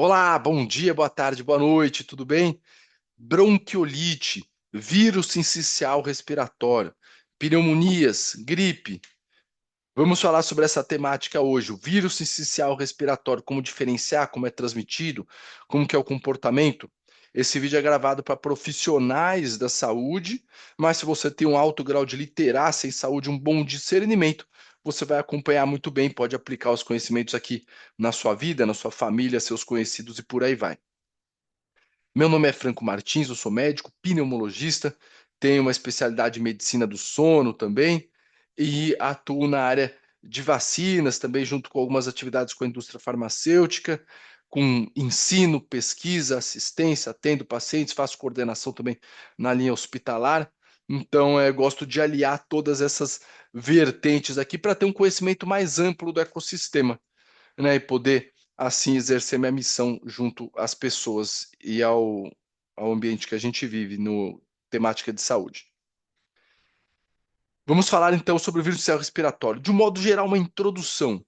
Olá, bom dia, boa tarde, boa noite, tudo bem? Bronquiolite, vírus sincicial respiratório, pneumonias, gripe. Vamos falar sobre essa temática hoje, o vírus sincicial respiratório, como diferenciar, como é transmitido, como que é o comportamento. Esse vídeo é gravado para profissionais da saúde, mas se você tem um alto grau de literácia em saúde, um bom discernimento, você vai acompanhar muito bem, pode aplicar os conhecimentos aqui na sua vida, na sua família, seus conhecidos e por aí vai. Meu nome é Franco Martins, eu sou médico, pneumologista, tenho uma especialidade em medicina do sono também e atuo na área de vacinas também, junto com algumas atividades com a indústria farmacêutica, com ensino, pesquisa, assistência, atendo pacientes, faço coordenação também na linha hospitalar. Então, gosto de aliar todas essas vertentes aqui para ter um conhecimento mais amplo do ecossistema, né, e poder assim exercer minha missão junto às pessoas e ao ambiente que a gente vive no temática de saúde. Vamos falar então sobre o vírus do respiratório. De um modo geral, uma introdução.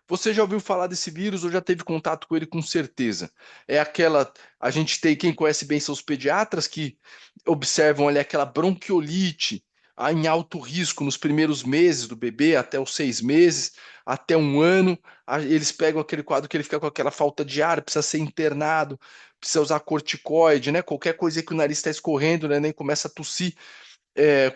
Você já ouviu falar desse vírus ou já teve contato com ele com certeza? É aquela, a gente tem, quem conhece bem são os pediatras que observam ali aquela bronquiolite em alto risco nos primeiros meses do bebê, até os 6 meses, até um ano. Eles pegam aquele quadro que ele fica com aquela falta de ar, precisa ser internado, precisa usar corticoide, né? Qualquer coisa que o nariz está escorrendo, né? Nem começa a tossir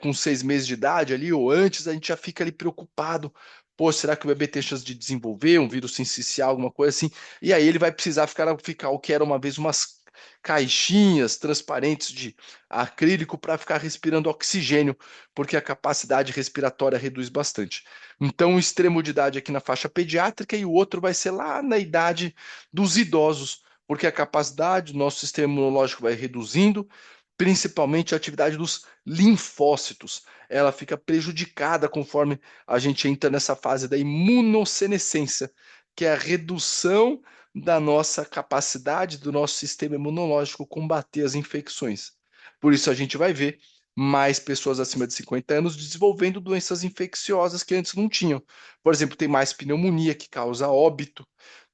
com 6 meses de idade ali ou antes, a gente já fica ali preocupado. Pô, será que o bebê tem chance de desenvolver um vírus sincicial, alguma coisa assim? E aí ele vai precisar ficar o que era uma vez umas caixinhas transparentes de acrílico para ficar respirando oxigênio, porque a capacidade respiratória reduz bastante. Então, um extremo de idade aqui na faixa pediátrica e o outro vai ser lá na idade dos idosos, porque a capacidade do nosso sistema imunológico vai reduzindo, principalmente a atividade dos linfócitos. Ela fica prejudicada conforme a gente entra nessa fase da imunossenescência, que é a redução da nossa capacidade do nosso sistema imunológico combater as infecções. Por isso a gente vai ver mais pessoas acima de 50 anos desenvolvendo doenças infecciosas que antes não tinham. Por exemplo, tem mais pneumonia que causa óbito,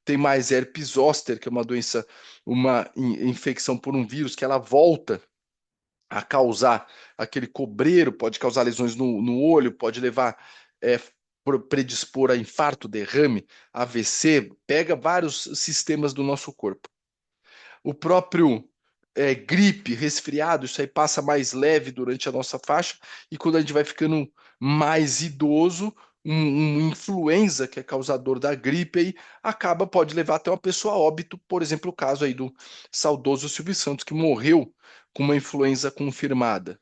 tem mais herpes zoster, que é uma doença, uma infecção por um vírus que ela volta a causar aquele cobreiro, pode causar lesões no olho, pode levar, é, predispor a infarto, derrame, AVC, pega vários sistemas do nosso corpo. O próprio gripe, resfriado, isso aí passa mais leve durante a nossa faixa, e quando a gente vai ficando mais idoso, um influenza, que é causador da gripe, aí, pode levar até uma pessoa a óbito, por exemplo, o caso aí do saudoso Silvio Santos, que morreu com uma influenza confirmada.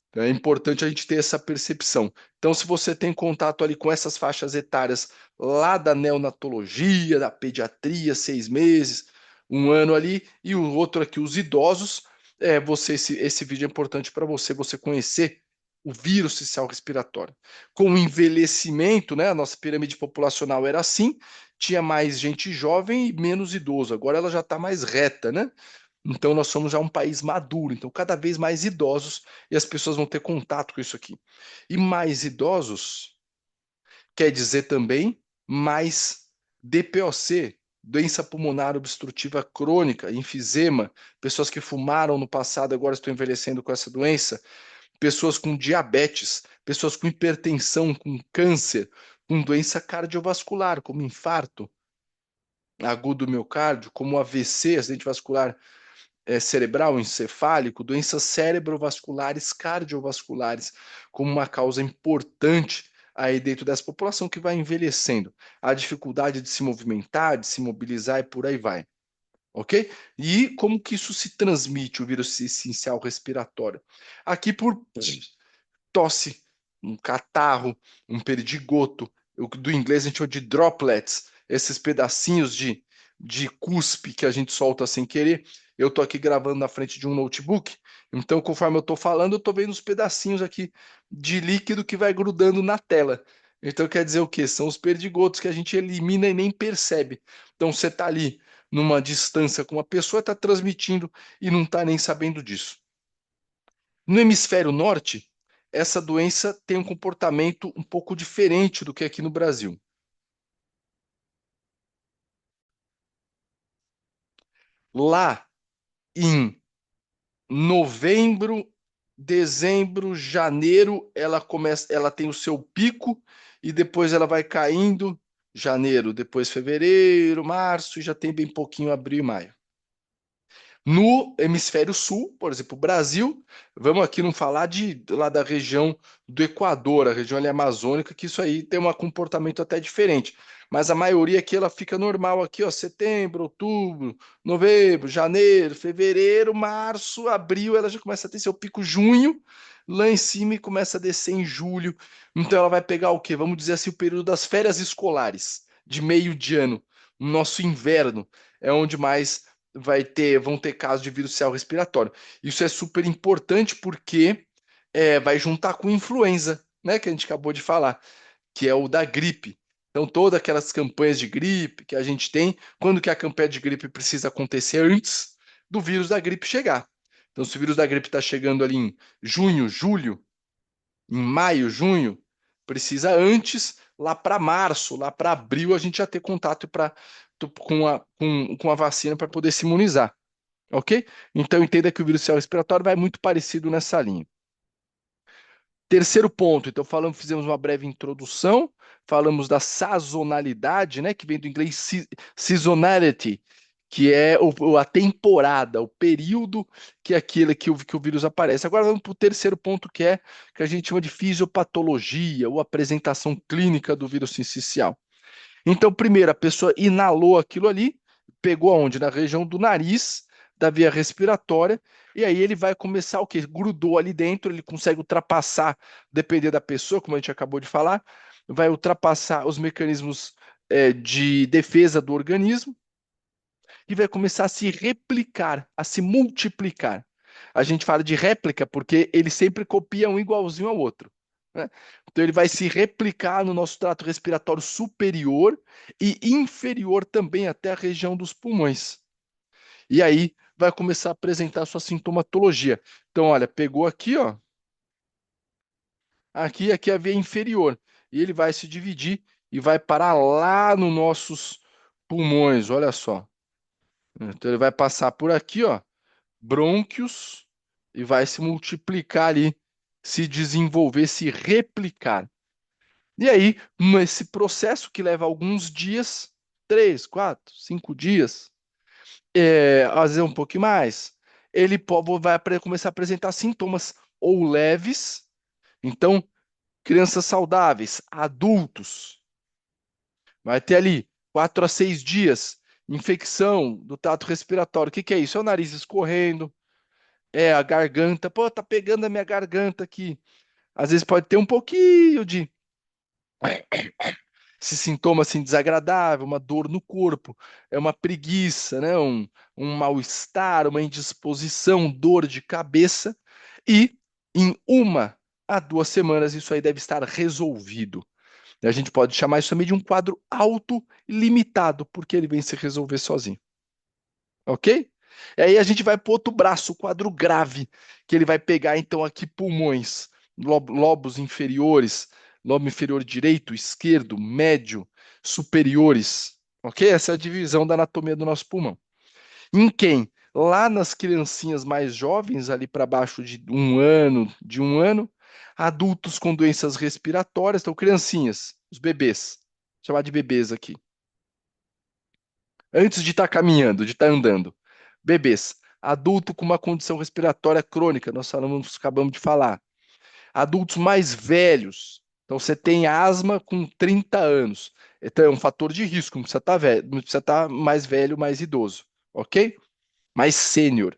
Então, é importante a gente ter essa percepção. Então, se você tem contato ali com essas faixas etárias lá da neonatologia, da pediatria, 6 meses, um ano ali, e o outro aqui, os idosos, esse vídeo é importante para você conhecer o vírus sincicial respiratório. Com o envelhecimento, né, a nossa pirâmide populacional era assim, tinha mais gente jovem e menos idoso. Agora ela já está mais reta, né? Então, nós somos já um país maduro, então cada vez mais idosos e as pessoas vão ter contato com isso aqui. E mais idosos quer dizer também mais DPOC, doença pulmonar obstrutiva crônica, enfisema, pessoas que fumaram no passado agora estão envelhecendo com essa doença, pessoas com diabetes, pessoas com hipertensão, com câncer, com doença cardiovascular, como infarto agudo do miocárdio, como AVC, acidente vascular cerebral, encefálico, doenças cerebrovasculares, cardiovasculares, como uma causa importante aí dentro dessa população que vai envelhecendo. A dificuldade de se movimentar, de se mobilizar e por aí vai. Ok? E como que isso se transmite, o vírus essencial respiratório? Aqui por tosse, um catarro, um perdigoto, do inglês a gente chama de droplets, esses pedacinhos de cuspe que a gente solta sem querer. Eu estou aqui gravando na frente de um notebook, então conforme eu estou falando, eu estou vendo os pedacinhos aqui de líquido que vai grudando na tela. Então quer dizer o quê? São os perdigotos que a gente elimina e nem percebe. Então você está ali numa distância com uma pessoa, está transmitindo e não está nem sabendo disso. No hemisfério norte, essa doença tem um comportamento um pouco diferente do que aqui no Brasil. Lá em novembro, dezembro, janeiro, ela começa, ela tem o seu pico e depois ela vai caindo. Janeiro, depois fevereiro, março, e já tem bem pouquinho abril e maio. No hemisfério sul, por exemplo, o Brasil, vamos aqui não falar de lá da região do Equador, a região ali amazônica, que isso aí tem um comportamento até diferente. Mas a maioria aqui ela fica normal aqui, ó, setembro, outubro, novembro, janeiro, fevereiro, março, abril, ela já começa a ter seu pico junho, lá em cima e começa a descer em julho. Então ela vai pegar o quê? Vamos dizer assim, o período das férias escolares, de meio de ano, o nosso inverno, é onde mais vão ter casos de vírus cell respiratório. Isso é super importante porque vai juntar com influenza, né, que a gente acabou de falar, que é o da gripe. Então, todas aquelas campanhas de gripe que a gente tem, quando que a campanha de gripe precisa acontecer antes do vírus da gripe chegar. Então, se o vírus da gripe está chegando ali em junho, julho, em maio, junho, precisa antes, lá para março, lá para abril, a gente já ter contato com a vacina para poder se imunizar. Ok? Então entenda que o vírus respiratório vai muito parecido nessa linha. Terceiro ponto, então fizemos uma breve introdução, falamos da sazonalidade, né, que vem do inglês seasonality, que é a temporada, o período que é aquele que o vírus aparece. Agora vamos para o terceiro ponto, que a gente chama de fisiopatologia, ou apresentação clínica do vírus sincicial. Então, primeiro, a pessoa inalou aquilo ali, pegou aonde? Na região do nariz, da via respiratória, e aí ele vai começar o quê? Grudou ali dentro, ele consegue ultrapassar, depender da pessoa, como a gente acabou de falar, vai ultrapassar os mecanismos de defesa do organismo e vai começar a se replicar, a se multiplicar. A gente fala de réplica porque ele sempre copia um igualzinho ao outro, né? Então ele vai se replicar no nosso trato respiratório superior e inferior também até a região dos pulmões. E aí vai começar a apresentar a sua sintomatologia. Então, olha, pegou aqui, ó, aqui é a veia inferior e ele vai se dividir e vai parar lá nos nossos pulmões, olha só. Então ele vai passar por aqui, ó, brônquios e vai se multiplicar ali, se desenvolver, se replicar. E aí, nesse processo que leva alguns dias, 3, 4, 5 dias, às vezes um pouquinho mais, vai começar a apresentar sintomas ou leves. Então, crianças saudáveis, adultos, vai ter ali 4 a 6 dias, infecção do trato respiratório. O que que é isso? É o nariz escorrendo, é a garganta. Pô, tá pegando a minha garganta aqui. Às vezes pode ter um pouquinho de esse sintoma assim desagradável, uma dor no corpo, é uma preguiça, né? Um mal-estar, uma indisposição, dor de cabeça. E em 1 a 2 semanas isso aí deve estar resolvido. A gente pode chamar isso também de um quadro autolimitado, porque ele vem se resolver sozinho. Ok? E aí a gente vai para o outro braço, o quadro grave, que ele vai pegar então aqui pulmões, lobos inferiores, lobo inferior direito, esquerdo, médio, superiores. Ok? Essa é a divisão da anatomia do nosso pulmão. Em quem? Lá nas criancinhas mais jovens, ali para baixo de um ano, adultos com doenças respiratórias, então criancinhas, os bebês, vou chamar de bebês aqui antes de estar caminhando, de estar andando. Bebês, adulto com uma condição respiratória crônica, acabamos de falar. Adultos mais velhos, então você tem asma com 30 anos. Então é um fator de risco, não precisa estar velho, não precisa estar mais velho, mais idoso, ok? Mais sênior.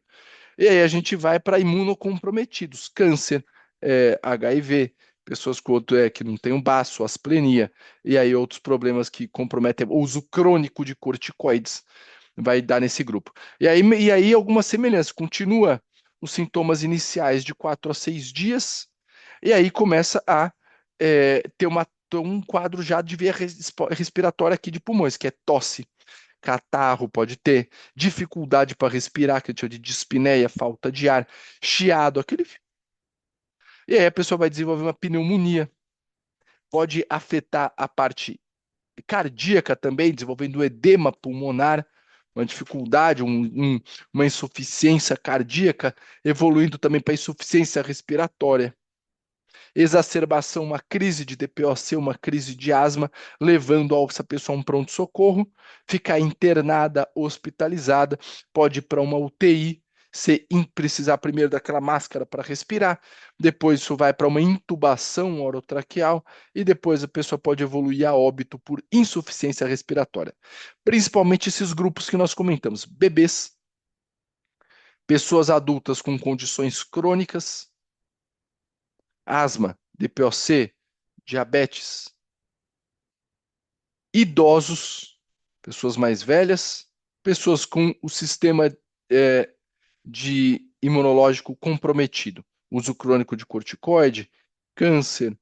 E aí a gente vai para imunocomprometidos, câncer, HIV, pessoas que não têm um baço, asplenia, e aí outros problemas que comprometem o uso crônico de corticoides vai dar nesse grupo. E aí alguma semelhança, continua os sintomas iniciais de 4 a 6 dias, e aí começa a ter um quadro já de via respiratória aqui de pulmões, que é tosse, catarro pode ter, dificuldade para respirar, que a gente chama de dispneia, falta de ar, chiado, e aí a pessoa vai desenvolver uma pneumonia, pode afetar a parte cardíaca também, desenvolvendo edema pulmonar, uma dificuldade, uma insuficiência cardíaca, evoluindo também para insuficiência respiratória. Exacerbação, uma crise de DPOC, uma crise de asma, levando essa pessoa a um pronto-socorro, ficar internada, hospitalizada, pode ir para uma UTI, precisar primeiro daquela máscara para respirar, depois isso vai para uma intubação orotraqueal e depois a pessoa pode evoluir a óbito por insuficiência respiratória. Principalmente esses grupos que nós comentamos: bebês, pessoas adultas com condições crônicas, asma, DPOC, diabetes, idosos, pessoas mais velhas, pessoas com o sistema de imunológico comprometido, uso crônico de corticoide, câncer,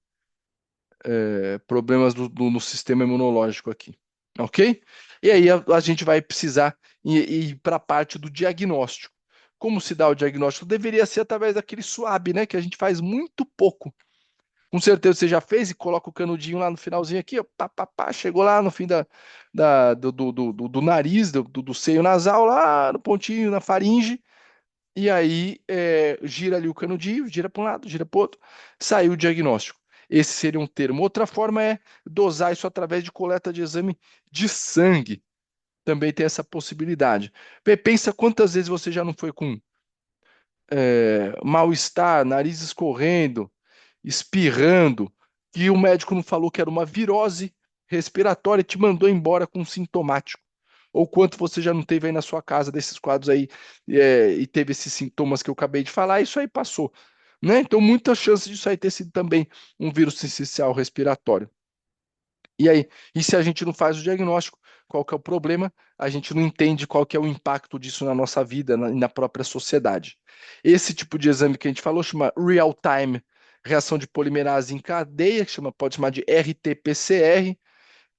problemas no sistema imunológico aqui, ok? E aí a gente vai precisar ir para a parte do diagnóstico. Como se dá o diagnóstico? Deveria ser através daquele SWAB, né? Que a gente faz muito pouco. Com certeza você já fez e coloca o canudinho lá no finalzinho aqui, ó, pá, pá, pá, chegou lá no fim do nariz, do seio nasal, lá no pontinho, na faringe, e aí gira ali o canudinho, gira para um lado, gira para o outro, saiu o diagnóstico. Esse seria um termo. Outra forma é dosar isso através de coleta de exame de sangue. Também tem essa possibilidade. Pensa quantas vezes você já não foi com mal-estar, nariz escorrendo, espirrando, e o médico não falou que era uma virose respiratória e te mandou embora com sintomático. Ou quanto você já não teve aí na sua casa desses quadros aí e teve esses sintomas que eu acabei de falar, isso aí passou, né? Então, muita chance disso aí ter sido também um vírus sincicial respiratório. E aí, e se a gente não faz o diagnóstico, qual que é o problema? A gente não entende qual que é o impacto disso na nossa vida e na própria sociedade. Esse tipo de exame que a gente falou chama real-time reação de polimerase em cadeia, que pode chamar de RT-PCR,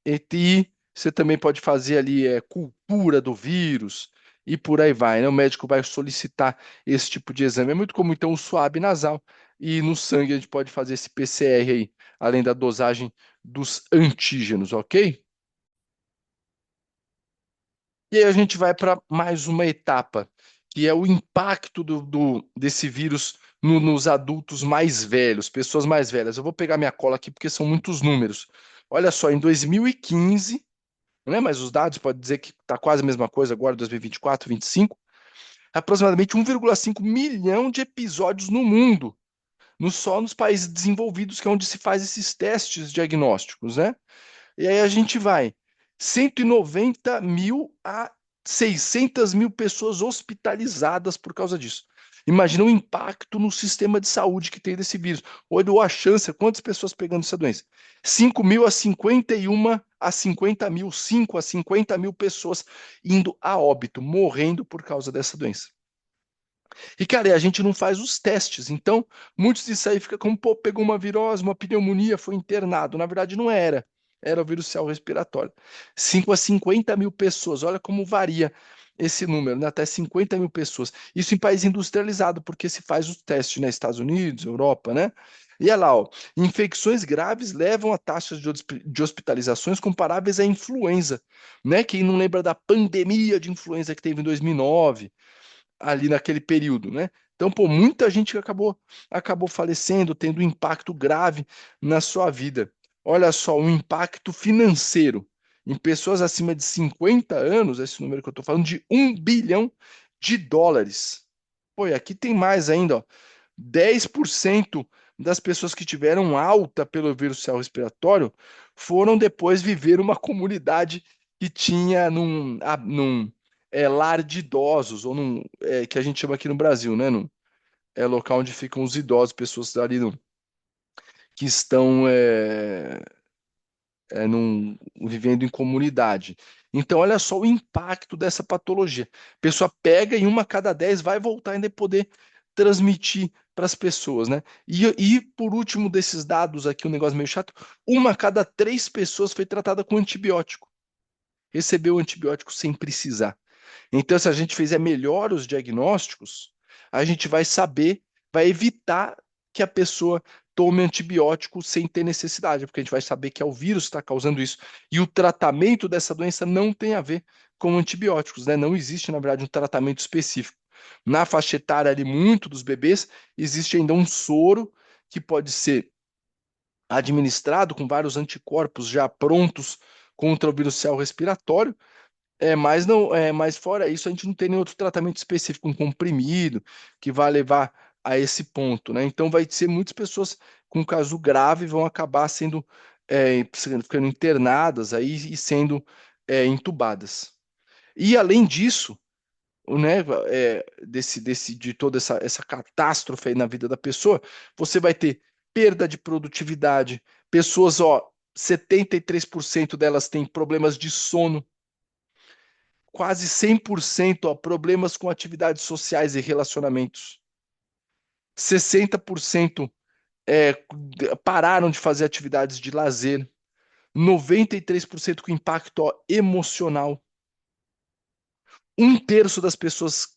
e você também pode fazer ali cultura do vírus e por aí vai, né? O médico vai solicitar esse tipo de exame. É muito comum, então, o suave nasal e no sangue a gente pode fazer esse PCR aí, além da dosagem dos antígenos, ok? E aí a gente vai para mais uma etapa, que é o impacto desse vírus nos adultos mais velhos, pessoas mais velhas. Eu vou pegar minha cola aqui porque são muitos números. Olha só, em 2015, não é? Mas os dados podem dizer que está quase a mesma coisa agora, 2024, 25, aproximadamente 1,5 milhão de episódios no mundo, só nos países desenvolvidos, que é onde se faz esses testes diagnósticos, né? E aí a gente vai 190 mil a 600 mil pessoas hospitalizadas por causa disso. Imagina o impacto no sistema de saúde que tem desse vírus. Ou a chance, quantas pessoas pegando essa doença? 5 mil a 51 a 50 mil, 5 a 50 mil pessoas indo a óbito, morrendo por causa dessa doença. E, cara, e a gente não faz os testes. Então, muitos disso aí fica como, pô, pegou uma virose, uma pneumonia, foi internado. Na verdade, não era. Era o vírus céu respiratório. 5 a 50 mil pessoas. Olha como varia esse número, né? Até 50 mil pessoas. Isso em país industrializado, porque se faz os testes, né? Estados Unidos, Europa, né? E olha lá, ó, infecções graves levam a taxas de hospitalizações comparáveis à influenza, né? Quem não lembra da pandemia de influenza que teve em 2009, ali naquele período, né? Então, pô, muita gente que acabou falecendo, tendo um impacto grave na sua vida. Olha só, um impacto financeiro em pessoas acima de 50 anos, esse número que eu estou falando, de 1 bilhão de dólares. Pô, e aqui tem mais ainda, ó. 10% das pessoas que tiveram alta pelo vírus respiratório foram depois viver uma comunidade que tinha num lar de idosos, ou que a gente chama aqui no Brasil, né? É local onde ficam os idosos, pessoas ali que estão vivendo em comunidade. Então, olha só o impacto dessa patologia. A pessoa pega e uma a cada 10 vai voltar ainda poder transmitir para as pessoas, né? E por último desses dados aqui, um negócio meio chato, uma a cada 3 pessoas foi tratada com antibiótico. Recebeu o antibiótico sem precisar. Então, se a gente fizer melhor os diagnósticos, a gente vai saber, vai evitar que a pessoa tome antibiótico sem ter necessidade, porque a gente vai saber que é o vírus que está causando isso. E o tratamento dessa doença não tem a ver como antibióticos, né? Não existe, na verdade, um tratamento específico. Na faixa etária ali, muito dos bebês, existe ainda um soro que pode ser administrado com vários anticorpos já prontos contra o vírus cell respiratório, mas não, mas fora isso, a gente não tem nenhum outro tratamento específico, um comprimido, que vai levar a esse ponto, né? Então vai ser muitas pessoas com caso grave vão acabar sendo ficando internadas aí e sendo entubadas. E além disso, né, de toda essa catástrofe aí na vida da pessoa, você vai ter perda de produtividade, pessoas, ó, 73% delas têm problemas de sono, quase 100%, ó, problemas com atividades sociais e relacionamentos. 60% pararam de fazer atividades de lazer. 93% com impacto, ó, emocional. Um terço das pessoas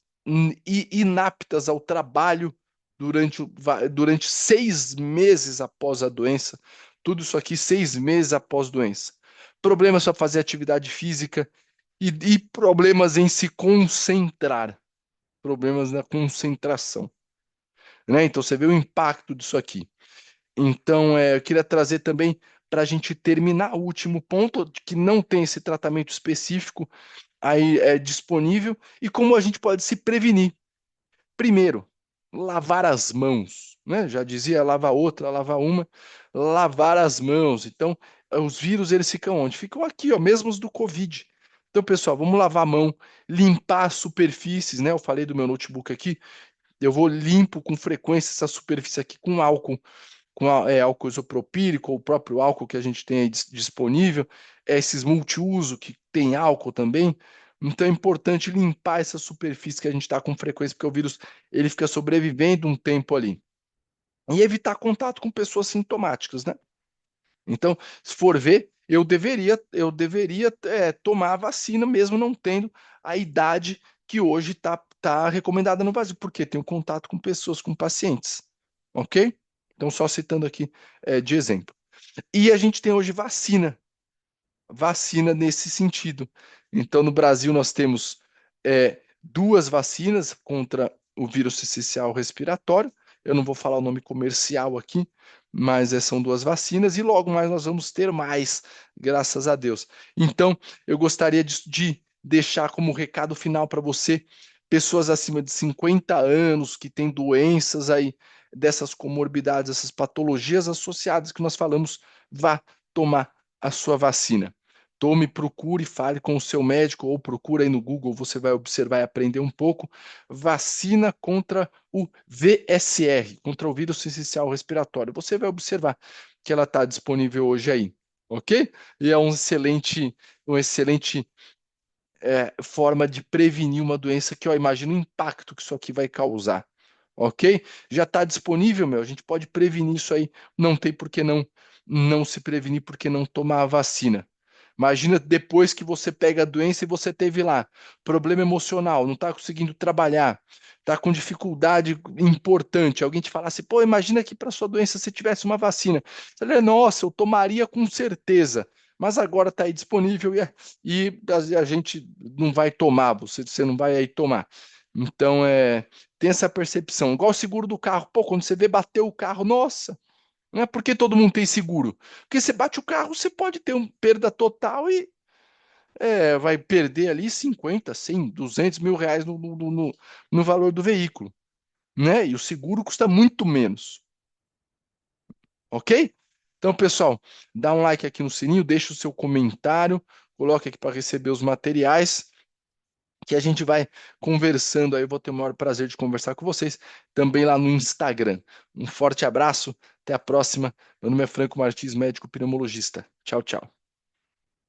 inaptas ao trabalho durante 6 meses após a doença. Tudo isso aqui 6 meses após doença. Problemas para fazer atividade física e problemas em se concentrar. Problemas na concentração, né? Então você vê o impacto disso aqui. Então, eu queria trazer também para a gente terminar o último ponto, que não tem esse tratamento específico aí disponível, e como a gente pode se prevenir. Primeiro, lavar as mãos, né? Já dizia, lava outra, lava uma, lavar as mãos. Então, os vírus, eles ficam onde? Ficam aqui, ó, mesmo os do Covid. Então, pessoal, vamos lavar a mão, limpar as superfícies, né? Eu falei do meu notebook aqui, eu vou limpo com frequência essa superfície aqui com álcool, álcool isopropílico, ou o próprio álcool que a gente tem aí disponível, esses multiuso que tem álcool também. Então é importante limpar essa superfície que a gente está com frequência, porque o vírus ele fica sobrevivendo um tempo ali. E evitar contato com pessoas sintomáticas, né? Então, se for ver, eu deveria tomar a vacina mesmo não tendo a idade que hoje tá recomendada no Brasil, porque tenho contato com pessoas, com pacientes, ok? Então, só citando aqui de exemplo. E a gente tem hoje vacina nesse sentido. Então, no Brasil, nós temos duas vacinas contra o vírus essencial respiratório. Eu não vou falar o nome comercial aqui, mas são duas vacinas e logo mais nós vamos ter mais, graças a Deus. Então, eu gostaria de deixar como recado final para você, pessoas acima de 50 anos que têm doenças aí, dessas comorbidades, essas patologias associadas que nós falamos, vá tomar a sua vacina. Tome, procure, fale com o seu médico ou procure aí no Google, você vai observar e aprender um pouco. Vacina contra o VSR, contra o vírus essencial respiratório. Você vai observar que ela está disponível hoje aí, ok? E é um excelente forma de prevenir uma doença que eu imagino o impacto que isso aqui vai causar, ok? Já está disponível, meu, a gente pode prevenir isso aí, não tem por que não se prevenir, porque não tomar a vacina. Imagina depois que você pega a doença e você teve lá problema emocional, não está conseguindo trabalhar, está com dificuldade importante. Alguém te falasse, pô, imagina que para sua doença você tivesse uma vacina. Você fala, nossa, eu tomaria com certeza, mas agora está aí disponível e a gente não vai tomar, você não vai aí tomar. Então, tem essa percepção. Igual o seguro do carro. Pô, quando você vê bater o carro, nossa, não é porque todo mundo tem seguro. Porque você bate o carro, você pode ter uma perda total e vai perder ali 50, 100, 200 mil reais no valor do veículo, né? E o seguro custa muito menos, ok? Então, pessoal, dá um like aqui no sininho, deixa o seu comentário, coloque aqui para receber os materiais que a gente vai conversando aí. Eu vou ter o maior prazer de conversar com vocês também lá no Instagram. Um forte abraço, até a próxima. Meu nome é Franco Martins, médico pneumologista. Tchau, tchau.